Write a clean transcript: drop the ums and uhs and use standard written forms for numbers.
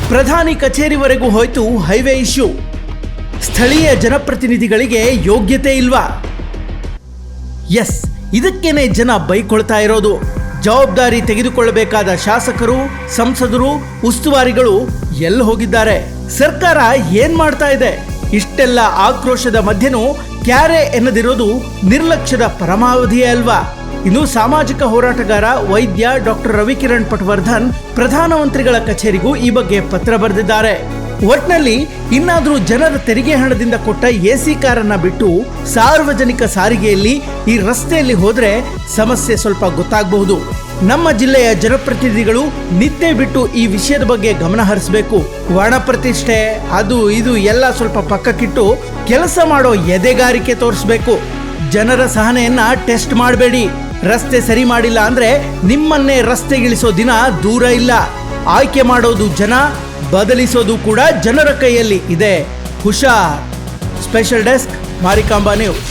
ಪ್ರಧಾನಿ ಕಚೇರಿವರೆಗೂ ಹೋಯ್ತು highway issue. ಸ್ಥಳೀಯ ಜನಪ್ರತಿನಿಧಿಗಳಿಗೆ ಯೋಗ್ಯತೆ ಇಲ್ವಾ? ಎಸ್, ಇದಕ್ಕೇನೆ ಜನ ಬೈಕೊಳ್ತಾ ಇರೋದು. ಜವಾಬ್ದಾರಿ ತೆಗೆದುಕೊಳ್ಳಬೇಕಾದ ಶಾಸಕರು, ಸಂಸದರು, ಉಸ್ತುವಾರಿಗಳು ಎಲ್ಲಿ ಹೋಗಿದ್ದಾರೆ? ಸರ್ಕಾರ ಏನ್ ಮಾಡ್ತಾ ಇದೆ? ಇಷ್ಟೆಲ್ಲ ಆಕ್ರೋಶದ ಮಧ್ಯೆನೂ ಕ್ಯಾರೆ ಎನ್ನದಿರೋದು ನಿರ್ಲಕ್ಷ್ಯದ ಪರಮಾವಧಿಯೇ ಅಲ್ವಾ? ಇನ್ನು ಸಾಮಾಜಿಕ ಹೋರಾಟಗಾರ ವೈದ್ಯ ಡಾಕ್ಟರ್ ರವಿಕಿರಣ್ ಪಟ್ವರ್ಧನ್ ಪ್ರಧಾನಮಂತ್ರಿಗಳ ಕಚೇರಿಗೂ ಈ ಬಗ್ಗೆ ಪತ್ರ ಬರೆದಿದ್ದಾರೆ. ಒಟ್ನಲ್ಲಿ ಇನ್ನಾದ್ರೂ ಜನರ ತೆರಿಗೆ ಹಣದಿಂದ ಕೊಟ್ಟ ಎಸಿ ಕಾರನ್ನ ಬಿಟ್ಟು ಸಾರ್ವಜನಿಕ ಸಾರಿಗೆಯಲ್ಲಿ ಈ ರಸ್ತೆಯಲ್ಲಿ ಹೋದ್ರೆ ಸಮಸ್ಯೆ ಸ್ವಲ್ಪ ಗೊತ್ತಾಗಬಹುದು. ನಮ್ಮ ಜಿಲ್ಲೆಯ ಜನಪ್ರತಿನಿಧಿಗಳು ನಿದ್ದೆ ಬಿಟ್ಟು ಈ ವಿಷಯದ ಬಗ್ಗೆ ಗಮನ ಹರಿಸಬೇಕು. ವರ್ಣ ಪ್ರತಿಷ್ಠೆ ಅದು ಇದು ಎಲ್ಲ ಸ್ವಲ್ಪ ಪಕ್ಕಕ್ಕಿಟ್ಟು ಕೆಲಸ ಮಾಡೋ ಎದೆಗಾರಿಕೆ ತೋರಿಸಬೇಕು. ಜನರ ಸಹನೆಯನ್ನ ಟೆಸ್ಟ್ ಮಾಡಬೇಡಿ. ರಸ್ತೆ ಸರಿ ಮಾಡಿಲ್ಲ ಅಂದ್ರೆ ನಿಮ್ಮನ್ನೇ ರಸ್ತೆಗಿಳಿಸೋ ದಿನ ದೂರ ಇಲ್ಲ. ಆಯ್ಕೆ ಮಾಡೋದು ಜನ, ಬದಲಿಸೋದು ಕೂಡ ಜನರ ಕೈಯಲ್ಲಿ ಇದೆ. ಹುಷಾರ್. Special desk, Marikamba news.